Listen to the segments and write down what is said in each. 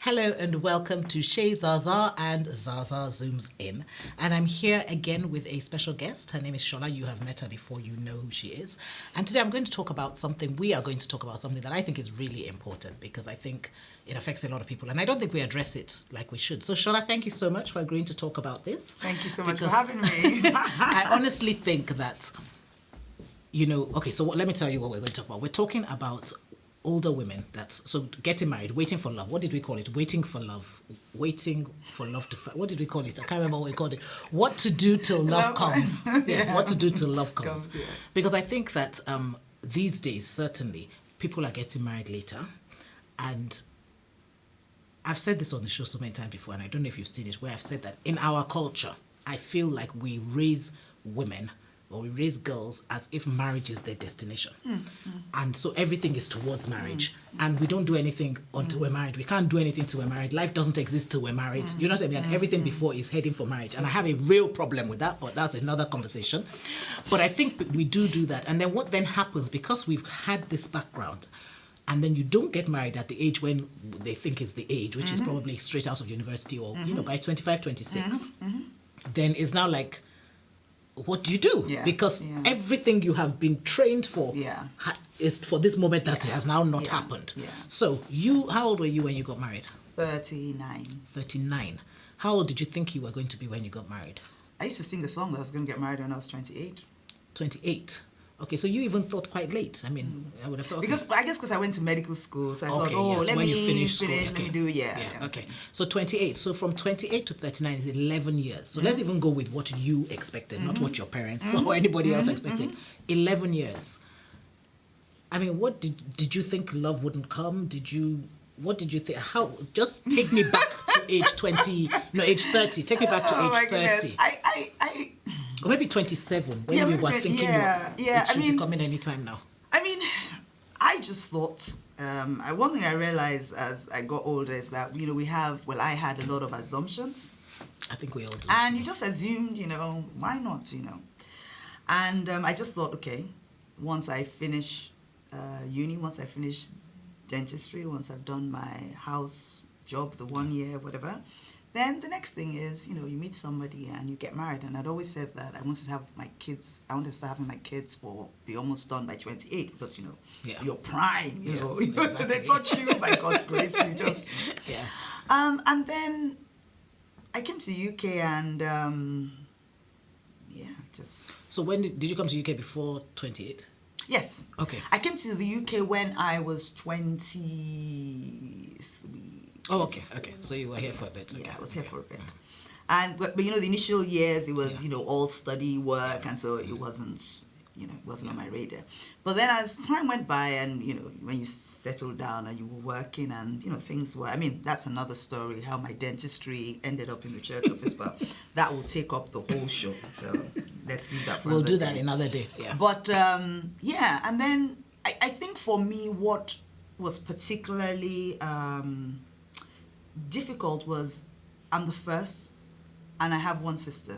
Hello and welcome to Shay Zasaa and Zasaa Zooms In. And I'm here again with a special guest. Her name is Sola. You have met her before, you know who she is. And today we are going to talk about something that I think is really important because I think it affects a lot of people. And I don't think we address it like we should. So Sola, thank you so much for agreeing to talk about this. Thank you so much for having me. I honestly think that, let me tell you what we're going to talk about. We're talking about older women, getting married, waiting for love. What did we call it? Waiting for love to what did we call it? I can't remember what we called it. What to do till love comes. Yes, what to do till love comes. Because I think that these days, certainly, people are getting married later. And I've said this on the show so many times before, and I don't know if you've seen it, where I've said that in our culture, I feel like we raise women or we raise girls as if marriage is their destination. And so everything is towards marriage. And we don't do anything until we're married. We can't do anything till we're married. Life doesn't exist till we're married. You know what I mean? And everything before is heading for marriage. And I have a real problem with that, but that's another conversation. But I think we do that. And then what then happens, because we've had this background, and then you don't get married at the age when they think is the age, which is probably straight out of university or, by 25, 26, then it's now like, what do you do? Because everything you have been trained for is for this moment that has now not happened. So how old were you when you got married? 39. 39. How old did you think you were going to be when you got married? I used to sing the song that I was going to get married when I was 28. 28. Okay, so you even thought quite late. I mean, I would have thought... Because I went to medical school, so I thought, let me finish, let me do, Okay, so 28. So from 28 to 39 is 11 years. So let's even go with what you expected, not what your parents or anybody else expected. 11 years. I mean, what did you think love wouldn't come? What did you think? How? Just take me back to age 30. Take me back to age 30. Goodness. Or maybe 27, when we were thinking it should be coming anytime now. I mean, I just thought, one thing I realized as I got older is that, I had a lot of assumptions. I think we all do. And you just assumed, why not, And I just thought, okay, once I finish uni, once I finish dentistry, once I've done my house job, the 1 year, whatever, then the next thing is, you meet somebody and you get married. And I'd always said that I wanted to start having my kids be almost done by 28 because, you're prime, exactly. They touch you by God's grace. You just... and then I came to the UK and, just... So when did you come to the UK before 28? Yes. Okay. I came to the UK when I was 23. Oh, okay. So you were here for a bit. Okay. Yeah, I was here for a bit. And but the initial years it was all study work, and so it wasn't on my radar. But then as time went by, and when you settled down and you were working, and things were. I mean, that's another story. How my dentistry ended up in the church office, but that will take up the whole show. So let's leave that for another day. We'll do that another day. Yeah. But and then I think for me, what was particularly difficult was I'm the first, and I have one sister.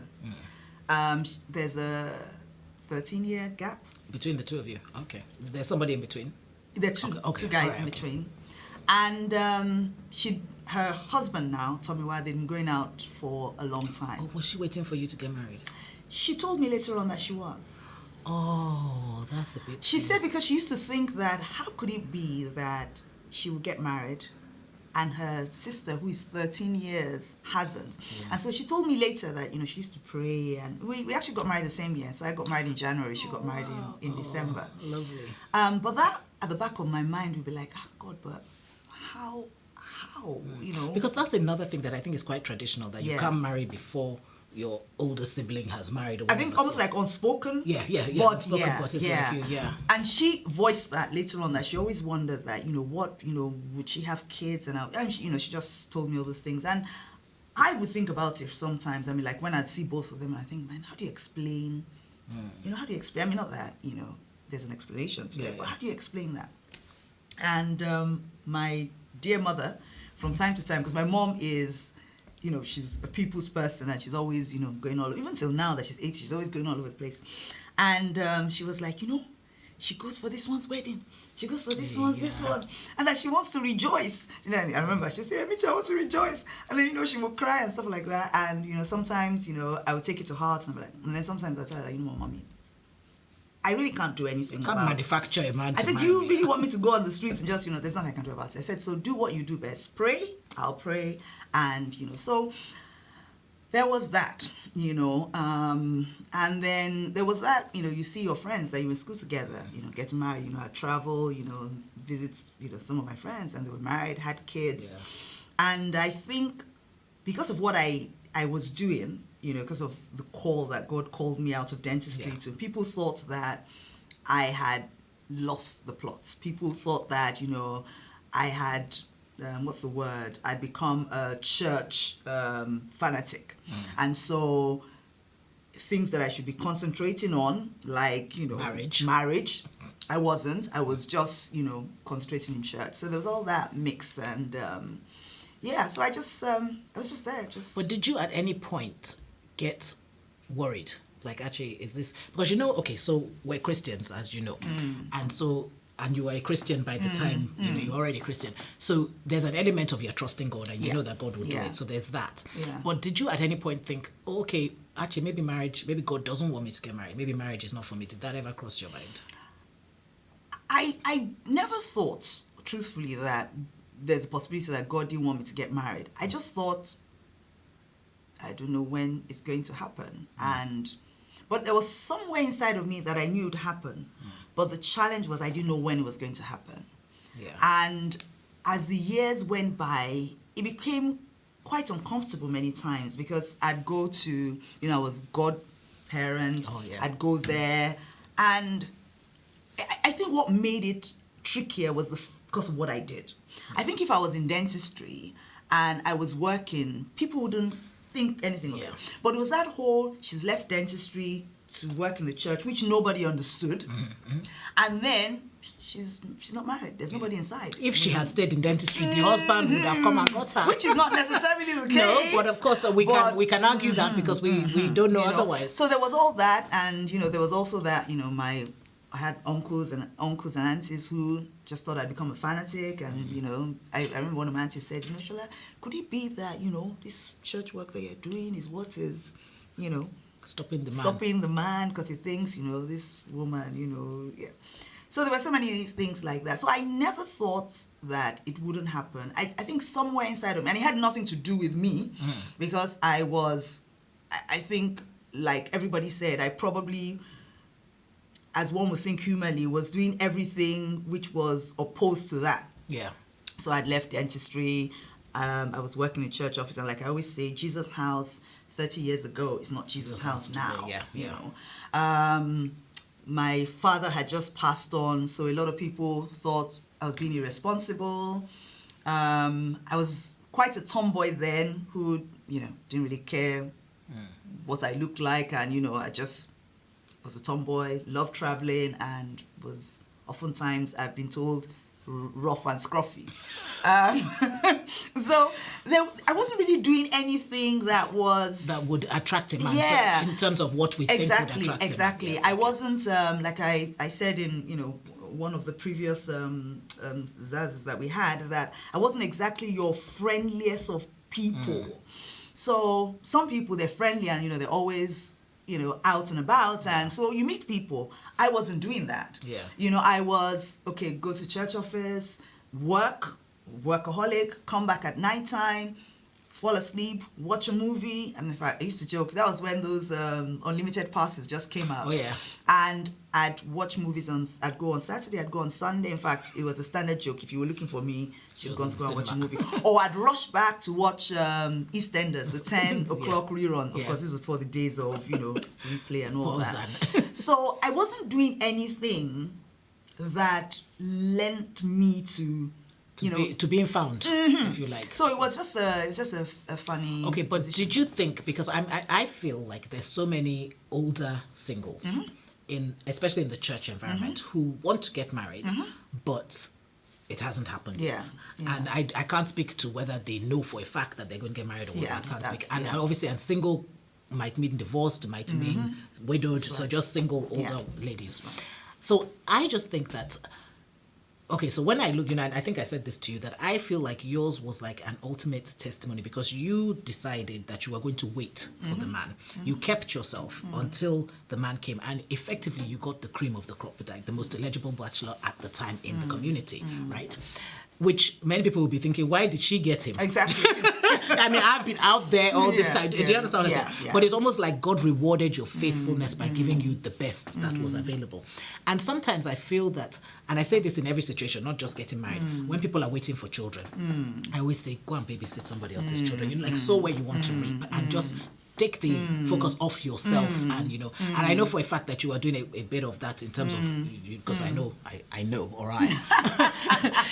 There's a 13-year gap between the two of you. Okay, is there somebody in between? There are two guys in between, and her husband now told me why they've been going out for a long time. Oh, was she waiting for you to get married? She told me later on that she was. Oh, that's a bit... She said because she used to think that how could it be that she would get married and her sister, who is 13 years, hasn't. Yeah. And so she told me later that, she used to pray, and we actually got married the same year. So I got married in January, she got married in December. Lovely. But that, at the back of my mind, would be like, God, but how, Because that's another thing that I think is quite traditional, that you can't marry before your older sibling has married. I think almost like unspoken. Yeah. But yeah. And she voiced that later on, that she always wondered that, would she have kids? And she just told me all those things. And I would think about it sometimes. I mean, like when I'd see both of them, and I think, man, how do you explain? How do you explain? I mean, not that, there's an explanation to it, but how do you explain that? And my dear mother, from time to time, because my mom is... she's a people's person, and she's always, going all over, even till now that she's 80, she's always going all over the place. And she was like, she goes for this one's wedding. She goes for this one's, this one. And that she wants to rejoice. You know, and I remember she said, me too, I want to rejoice. And then, you know, she would cry and stuff like that. And, you know, sometimes, you know, I would take it to heart and I'd be like, and then sometimes I tell her, you know what, mommy, I really can't do anything Can't manufacture a man. I said, do you really want me to go on the streets and just, you know, there's nothing I can do about it. I said, so do what you do best. Pray, I'll pray. And, you know, so there was that, you know, and then there was that, you know, you see your friends that you were in school together, you know, getting married, you know, I travel, you know, visits, you know, some of my friends, and they were married, had kids. Yeah. And I think because of what I was doing, you know, because of the call that God called me out of dentistry to, people thought that I had lost the plots. People thought that, you know, I had... what's the word? I'd become a church fanatic. And so things that I should be concentrating on, like, you know, marriage, I wasn't. I was just, you know, concentrating in church. So there was all that mix. And so I just, I was just there. But did you at any point get worried? Like, actually, is this... Because, you know, okay, so we're Christians, as you know. And so... And you were a Christian by the time, you know, you're already a Christian. So there's an element of you're trusting God and you know that God will do it. So there's that. Yeah. But did you at any point think, oh, okay, actually maybe God doesn't want me to get married. Maybe marriage is not for me. Did that ever cross your mind? I never thought, truthfully, that there's a possibility that God didn't want me to get married. I just thought, I don't know when it's going to happen. But there was somewhere inside of me that I knew it would happen. But the challenge was I didn't know when it was going to happen. Yeah. And as the years went by, it became quite uncomfortable many times because I'd go to, you know, I was godparent. I'd go there. And I think what made it trickier was because of what I did. I think if I was in dentistry and I was working, people wouldn't think anything of it. But it was that whole, she's left dentistry to work in the church, which nobody understood. And then she's not married. There's nobody inside. If she had stayed in dentistry, the husband would have come and got her. Which is not necessarily the case. No, but of course we can argue that because we don't know otherwise. So there was all that, and you know, there was also that, you know, I had uncles and aunties who just thought I'd become a fanatic, and you know, I remember one of my aunties said, you know, Shola, could it be that, you know, this church work that you're doing is what is, you know, stopping the man because he thinks, you know, this woman, you know, So there were so many things like that. So I never thought that it wouldn't happen. I think somewhere inside of me, and it had nothing to do with me, because I think, like everybody said, I probably, as one would think humanly, was doing everything which was opposed to that. Yeah. So I'd left dentistry. I was working in church office, and like I always say, Jesus' house 30 years ago is not Jesus' house now. You know. My father had just passed on, so a lot of people thought I was being irresponsible. I was quite a tomboy then who, you know, didn't really care what I looked like, and, you know, I just was a tomboy, loved traveling, and was oftentimes, I've been told, rough and scruffy. So I wasn't really doing anything that would attract a man. Yeah. So in terms of what we think would attract him. Exactly. Yes, I wasn't like I said in, you know, one of the previous Zazas that we had, that I wasn't exactly your friendliest of people. So some people, they're friendly and, you know, they're always, you know, out and about, and so you meet people. I wasn't doing that. Yeah. You know, I was, okay, go to church office, workaholic, come back at nighttime, fall asleep, watch a movie. And in fact, I used to joke, that was when those unlimited passes just came out. Oh, yeah. And I'd watch movies I'd go on Saturday, I'd go on Sunday. In fact, it was a standard joke. If you were looking for me, she's going to go and watch a movie. Or I'd rush back to watch EastEnders, the 10 o'clock rerun. Of course, this was before the days of, you know, replay and all that. So I wasn't doing anything that lent me to being found, if you like. So it was just a funny. Okay, but did you think, because I feel like there's so many older singles especially in the church environment who want to get married, but it hasn't happened yet. And I can't speak to whether they know for a fact that they're going to get married or what. I can't speak. And obviously, and single might mean divorced, might mean widowed, so just single older ladies. So I just think that, okay, so when I look, I think I said this to you, that I feel like yours was like an ultimate testimony because you decided that you were going to wait for the man. You kept yourself until the man came, and effectively you got the cream of the crop, like the most eligible bachelor at the time in the community, right? Which many people will be thinking, why did she get him? Exactly. I mean, I've been out there all this time. Do you understand what I'm saying? Yeah. But it's almost like God rewarded your faithfulness by giving you the best that was available. And sometimes I feel that, and I say this in every situation, not just getting married, when people are waiting for children, I always say, go and babysit somebody else's children. Like, sow where you want to reap, and just take the focus off yourself. And and I know for a fact that you are doing a bit of that in terms of, because I know, all right.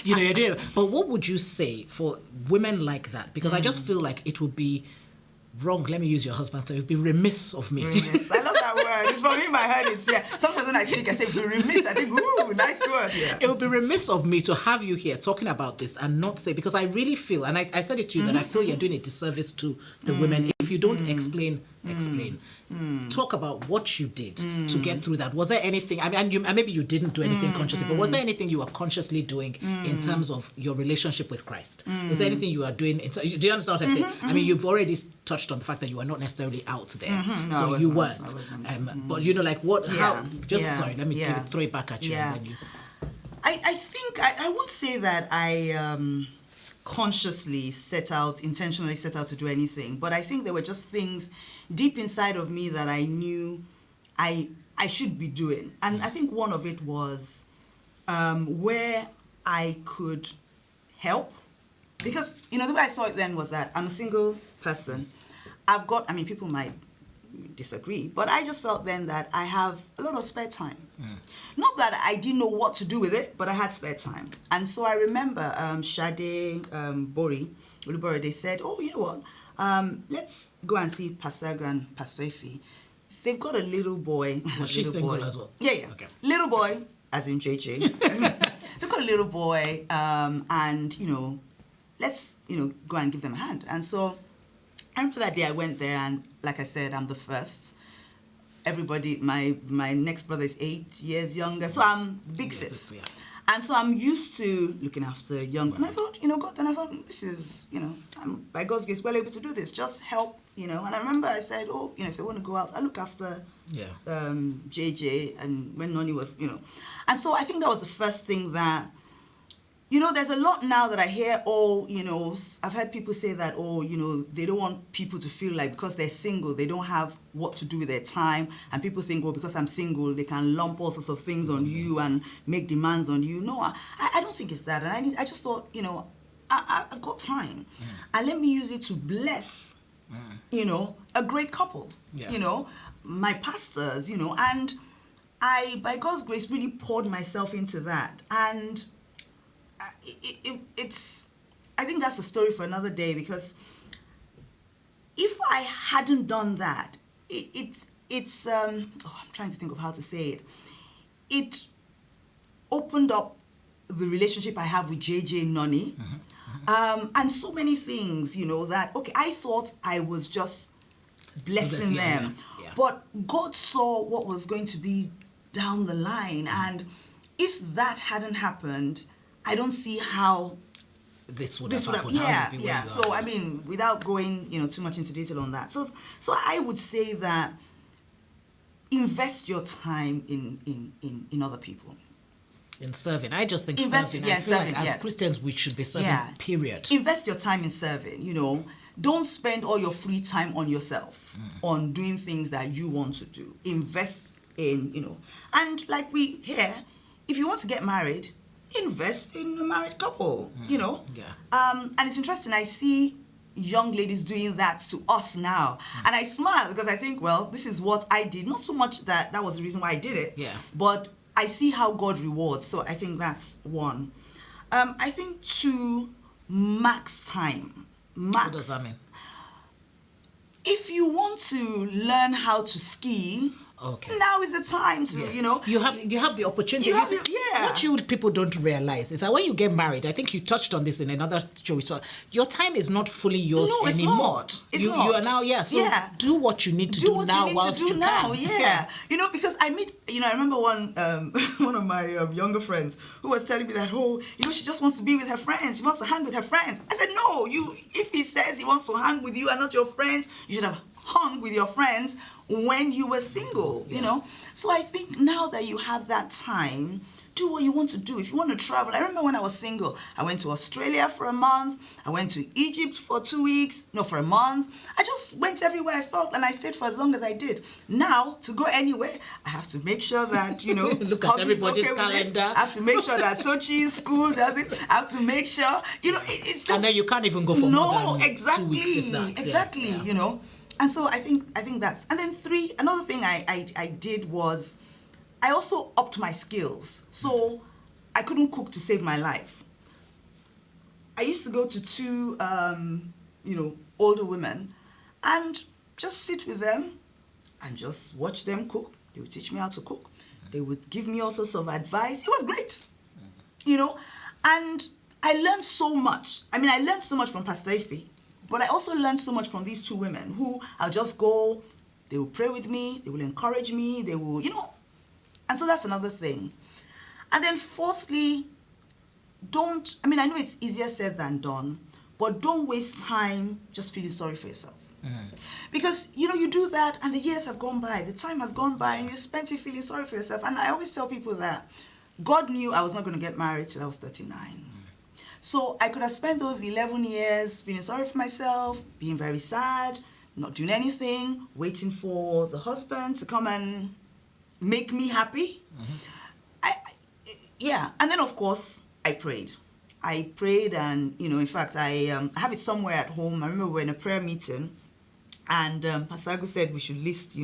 You're doing it. But what would you say for women like that? Because I just feel like it would be wrong. Let me use your husband. So it would be remiss of me. Remiss. I love that word. It's from in my head. It's sometimes when I speak, I say be remiss. I think, ooh, nice word. Yeah. It would be remiss of me to have you here talking about this and not say, because I really feel, and I said it to you, that I feel you're doing a disservice to the women if you don't explain. Talk about what you did to get through that. Was there anything, and maybe you didn't do anything consciously, but was there anything you were consciously doing in terms of your relationship with Christ? Is there anything you are doing? Do you understand what I'm saying? I mean, you've already touched on the fact that you are not necessarily out there, so you weren't. But like what? How? Sorry, let me throw it back at you. Yeah. And then I think I would say that I consciously intentionally set out to do anything, but I think there were just things deep inside of me that I knew I should be doing, and I think one of it was where I could help, because the way I saw it then was that I'm a single person. People might disagree, but I just felt then that I have a lot of spare time. Not that I didn't know what to do with it, but I had spare time. And so I remember Shade, Bori, they said, oh, you know what, let's go and see Pastor Aga and Pastor Ife. They've got a little boy. She's single as well. Yeah. Okay. Little boy, as in JJ. They've got a little boy, and, let's, go and give them a hand. And so I remember that day I went there, and like I said, I'm the first. Everybody, my next brother is 8 years younger, so I'm big sis. Yeah. And so I'm used to looking after young. And I thought, God, then I thought, this is, I'm by God's grace well able to do this. Just help, And I remember I said, oh, if they want to go out, I look after JJ, and when Noni was, And so I think that was the first thing that, there's a lot now that I hear, I've heard people say that, they don't want people to feel like because they're single, they don't have what to do with their time. And people think, well, because I'm single, they can lump all sorts of things on you and make demands on you. No, I don't think it's that. And I just thought, I've got time. And let me use it to bless, a great couple, my pastors, and I, by God's grace, really poured myself into that. And I think that's a story for another day, because if I hadn't done that, I'm trying to think of how to say it. It opened up the relationship I have with JJ and Noni, and so many things, that, okay, I thought I was just blessing them, but God saw what was going to be down the line, and if that hadn't happened, I don't see how this would have happened. Yeah. So without going, too much into detail on that. So I would say that invest your time in other people. In serving. I just think serving. I feel like as Christians we should be serving, period. Invest your time in serving, Don't spend all your free time on yourself, on doing things that you want to do. Invest in, and like we hear, if you want to get married, invest in a married couple, And it's interesting, I see young ladies doing that to us now. And I smile because I think, well, this is what I did. Not so much that was the reason why I did it, but I see how God rewards. So I think that's one. I think 2, max time. Max. What does that mean? If you want to learn how to ski, Okay. Now is the time to, you know. You have the opportunity. You have See, yeah. What people don't realize is that when you get married, I think you touched on this in another show as well, your time is not fully yours No, it's anymore. not. It's not. You are now, so do what you need to do do what now you need whilst to do you now. can. Yeah. You know, because I remember one one of my younger friends who was telling me that, she just wants to be with her friends. She wants to hang with her friends. I said, no, if he says he wants to hang with you and not your friends, you should have hung with your friends when you were single, you know. So I think now that you have that time, do what you want to do. If you want to travel, I remember when I was single, I went to Australia for a month. I went to Egypt for for a month. I just went everywhere I felt, and I stayed for as long as I did. Now, to go anywhere, I have to make sure that, look at everybody's calendar. I have to make sure that Sochi's school does it. I have to make sure, it's just... And then you can't even go for more than exactly, 2 weeks if that's, exactly, And so I think that's... And then 3, another thing I did was... I also upped my skills. So I couldn't cook to save my life. I used to go to 2, older women and just sit with them and just watch them cook. They would teach me how to cook. They would give me all sorts of advice. It was great, and I learned so much. I mean, I learned so much from Pastor Ife, but I also learned so much from these 2 women who I'll just go, they will pray with me, they will encourage me, they will, and so that's another thing. And then 4thly, I know it's easier said than done, but don't waste time just feeling sorry for yourself. Because, you do that and the years have gone by, the time has gone by, and you spent it feeling sorry for yourself. And I always tell people that God knew I was not going to get married till I was 39. So I could have spent those 11 years feeling sorry for myself, being very sad, not doing anything, waiting for the husband to come and make me happy. And then of course I prayed, and in fact I have it somewhere at home. I remember we were in a prayer meeting, and Pastor Agu said we should list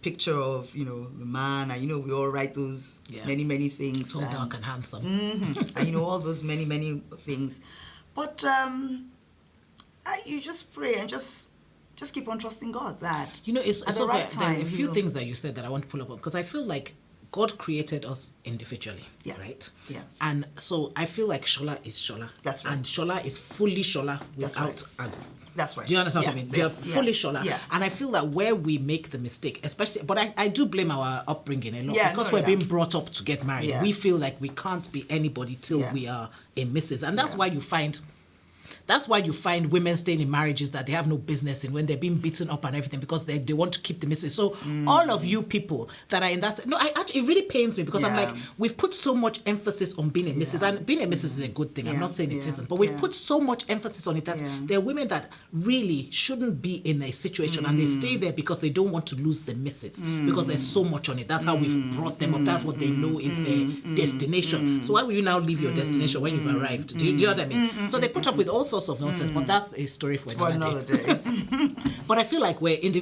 picture of the man, and we all write those many things, so dark and handsome, and all those many things, but you just pray and just keep on trusting God that it's at the right time. There are a few things that you said that I want to pull up on, because I feel like God created us individually, right? Yeah. And so I feel like Sola is Sola. That's right. And Sola is fully Sola without Agu. That's right. Do you understand what I mean? We are fully Sola. Yeah. And I feel that where we make the mistake, especially, but I do blame our upbringing a lot, because we're being brought up to get married. Yes. We feel like we can't be anybody till we are a Mrs. And that's why you find... That's why you find women staying in marriages that they have no business in, when they're being beaten up and everything, because they want to keep the missus. So all of you people that are in that... No, it really pains me, because I'm like, we've put so much emphasis on being a missus, and being a missus is a good thing. I'm not saying it isn't, but we've put so much emphasis on it that there are women that really shouldn't be in a situation, and they stay there because they don't want to lose the missus, because there's so much on it. That's how we've brought them up. That's what they know is their destination. So why will you now leave your destination when you've arrived? Do you know what I mean? So they put up with all sorts of nonsense, but that's a story for another day. But I feel like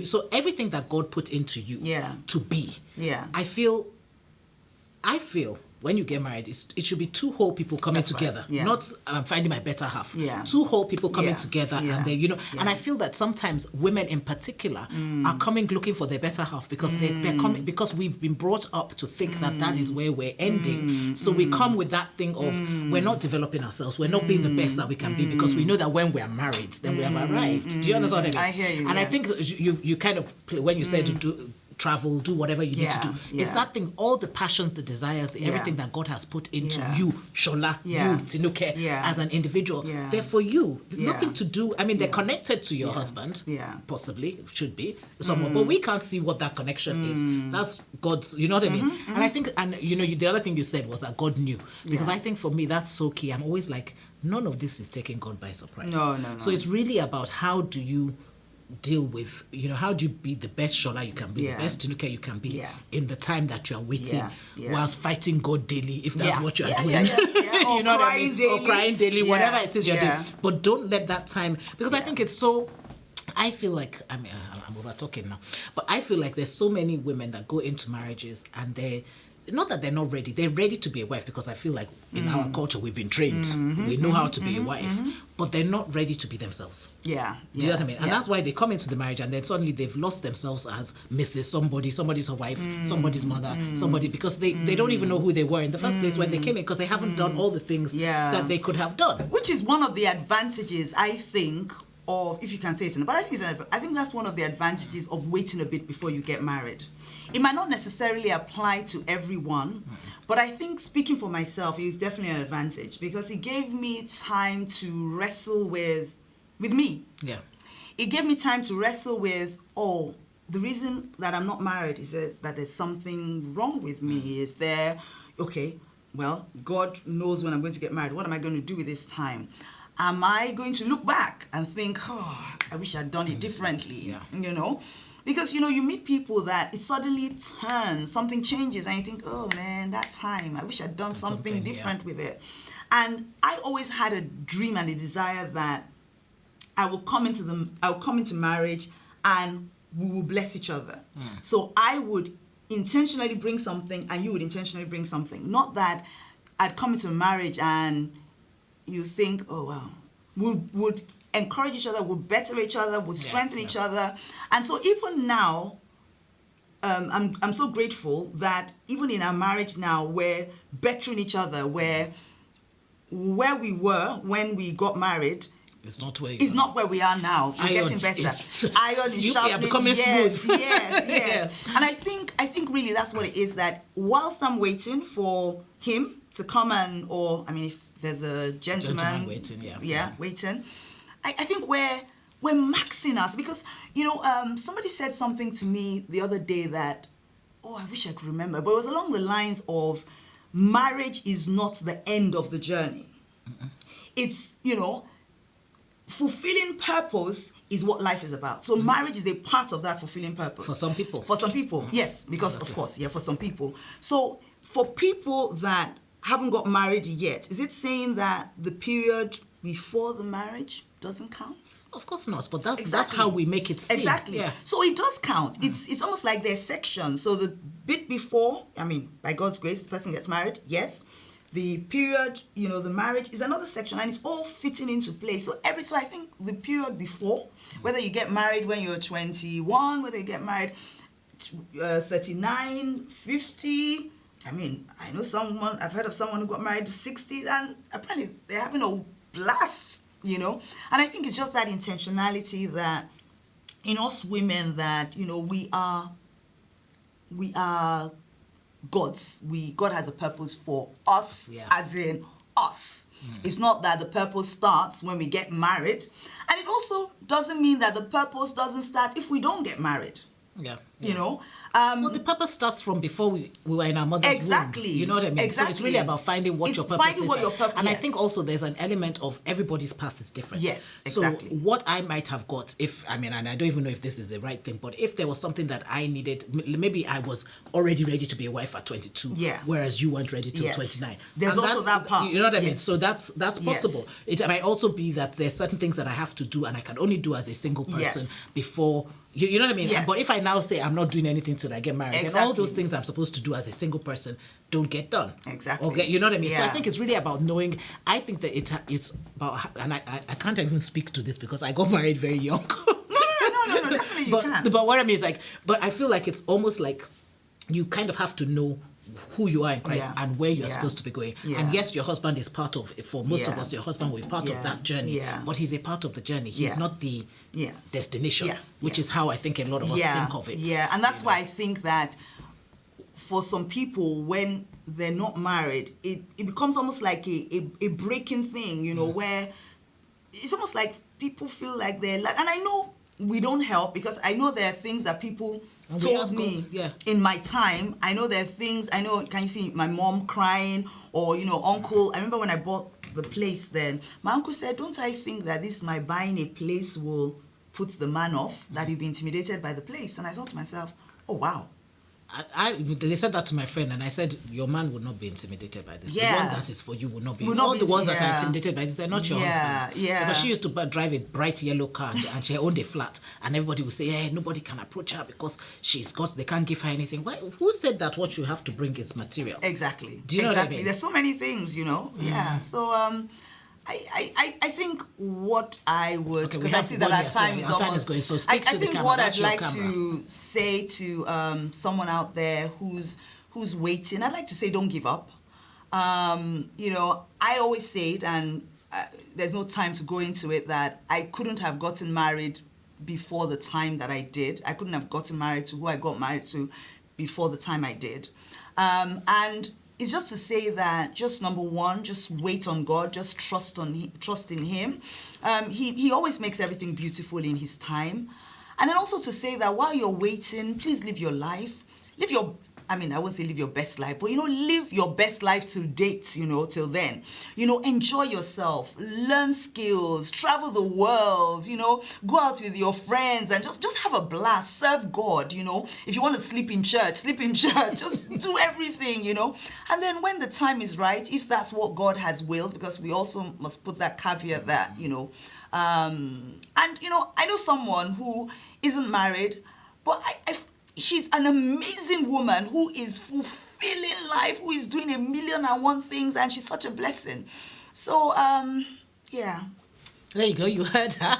so everything that God put into you to be, I feel when you get married, it should be 2 whole people coming together, not finding my better half. 2 whole people coming together, and then and I feel that sometimes women in particular are coming looking for their better half, because they're coming because we've been brought up to think that is where we're ending. So we come with that thing of we're not developing ourselves, we're not being the best that we can be, because we know that when we're married, then we have arrived. Do you understand what I mean? I hear you. And I think you kind of when you said to do travel, do whatever you need to do. It's that thing, all the passions, the desires, everything that God has put into you, Sola, you, Tinuke, as an individual. They're for you. There's nothing to do. I mean, they're connected to your husband, possibly, should be, somewhat, but we can't see what that connection is. That's God's, you know what I mean? And I think, the other thing you said was that God knew. Because I think for me, that's so key. I'm always like, none of this is taking God by surprise. No. So it's really about how do you deal with, how do you be the best Sola you can be, the best Tinuke you can be in the time that you're waiting, whilst fighting God daily, if that's what you're doing. Or you know crying what I mean? daily. Or crying daily, whatever it is you're doing. But don't let that time, because I think it's so... I feel like, I'm over talking now, but I feel like there's so many women that go into marriages and not that they're not ready. They're ready to be a wife because I feel like in our culture we've been trained. We know how to be a wife, but they're not ready to be themselves. Yeah. Do you know what I mean? And that's why they come into the marriage and then suddenly they've lost themselves as Mrs. Somebody, somebody's her wife, somebody's mother, somebody, because they don't even know who they were in the first place when they came in, because they haven't done all the things that they could have done. Which is one of the advantages, I think, of, if you can say it, but I think that's one of the advantages of waiting a bit before you get married. It might not necessarily apply to everyone, but I think, speaking for myself, it is definitely an advantage because it gave me time to wrestle with me. Yeah. It gave me time to wrestle with, the reason that I'm not married is that there's something wrong with me. Is there, okay, well, God knows when I'm going to get married. What am I going to do with this time? Am I going to look back and think, I wish I'd done it differently, you know? Because, you know, you meet people that it suddenly turns, something changes, and you think, oh, man, that time, I wish I'd done something different with it. And I always had a dream and a desire that I will come into marriage and we will bless each other. So I would intentionally bring something and you would intentionally bring something. Not that I'd come into a marriage and you think, oh, wow, would encourage each other, would better each other, would strengthen each other. And so even now, I'm so grateful that even in our marriage now, we're bettering each other, where we were when we got married, it's not where we are now. We're getting better. Iron is sharpening. Becoming smooth. Yes. And I think really that's what it is, that whilst I'm waiting for him to come if there's a gentleman waiting, waiting, I think we're maxing us, because, you know, somebody said something to me the other day that, I wish I could remember, but it was along the lines of, marriage is not the end of the journey. It's, you know, fulfilling purpose is what life is about. So marriage is a part of that fulfilling purpose. For some people. For some people, yes, because of course, for some people. So for people that haven't got married yet, is it saying that the period before the marriage doesn't count? Of course not, but that's how we make it seem. Exactly. Yeah. So it does count. It's almost like there's sections. So the bit before, by God's grace, the person gets married, yes. The period, you know, the marriage is another section, and it's all fitting into place. So I think the period before, whether you get married when you're 21, whether you get married 39, 50, I've heard of someone who got married 60, and apparently they're having a blast, you know. And I think it's just that intentionality that in us women, that, you know, we are God's. God has a purpose for us, as in us. It's not that the purpose starts when we get married, and it also doesn't mean that the purpose doesn't start if we don't get married. You know, well, the purpose starts from before we were in our mother's womb. You know what I mean? Exactly. So it's really about finding what your purpose is. And I think also there's an element of everybody's path is different. Yes, exactly. So what I might have got, and I don't even know if this is the right thing, but if there was something that I needed, maybe I was already ready to be a wife at 22, whereas you weren't ready till 29. There's also that part. You know what I mean? So that's possible. It might also be that there's certain things that I have to do and I can only do as a single person before. You know what I mean? Yes. But if I now say I'm not doing anything till I get married, then all those things I'm supposed to do as a single person don't get done. Exactly. Okay, you know what I mean? So I think it's really about knowing. I think that it's about, and I can't even speak to this because I got married very young. No, definitely you can. But what I mean is but I feel like it's almost like you kind of have to know who you are in Christ and where you're supposed to be going. And yes, your husband is part of, for most of us, your husband will be part of that journey. But he's a part of the journey. He's not the destination, which is how I think a lot of us think of it. Yeah, and that's why I think that for some people, when they're not married, it becomes almost like a breaking thing, you know, where it's almost like people feel like they're like, and I know we don't help, because I know there are things that people told me in my time. I know there are things, can you see my mom crying, or, you know, uncle, I remember when I bought the place then, my uncle said, don't I think that my buying a place will put the man off, that he'll be intimidated by the place? And I thought to myself, oh wow, They said that to my friend, and I said, your man would not be intimidated by this. Yeah. The one that is for you will not be. Will not All be, the ones that are yeah. intimidated by this, they're not your Yeah, husband. yeah. But she used to drive a bright yellow car, and she owned a flat, and everybody would say, hey, nobody can approach her because they can't give her anything. Why? Who said that what you have to bring is material? Exactly. Do you know what I mean? There's so many things, Yeah. So I think what I would, Okay, we because I have see that one our year, time so is our time almost. is going, so speak to the think camera. what That's I'd your like camera. to say to someone out there who's waiting, I'd like to say, don't give up. I always say it, and there's no time to go into it, that I couldn't have gotten married before the time that I did. I couldn't have gotten married to who I got married to before the time I did. And it's just to say that, just number one, just wait on God, just trust in Him. He always makes everything beautiful in His time. And then also to say that while you're waiting, please live your life. I won't say live your best life, but, live your best life till date, till then. Enjoy yourself, learn skills, travel the world, go out with your friends and just have a blast, serve God, If you want to sleep in church, just do everything, And then when the time is right, if that's what God has willed, because we also must put that caveat that, I know someone who isn't married, but she's an amazing woman who is fulfilling life, who is doing 1,000,001 things, and she's such a blessing. So, yeah. There you go, you heard her.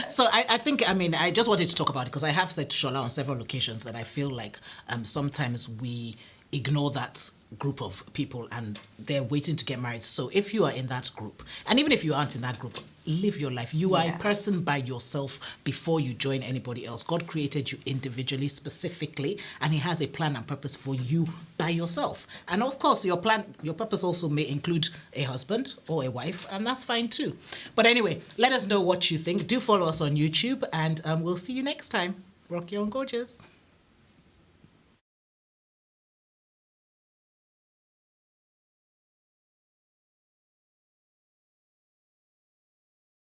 So I think, I just wanted to talk about it because I have said to Sola on several occasions that I feel like sometimes we ignore that group of people and they're waiting to get married. So if you are in that group, and even if you aren't in that group, live your life. You are a person by yourself before you join anybody else. God created you individually, specifically, and He has a plan and purpose for you by yourself. And of course, your purpose also may include a husband or a wife, and that's fine too. But anyway, let us know what you think. Do follow us on YouTube, and we'll see you next time. Rock your own gorgeous.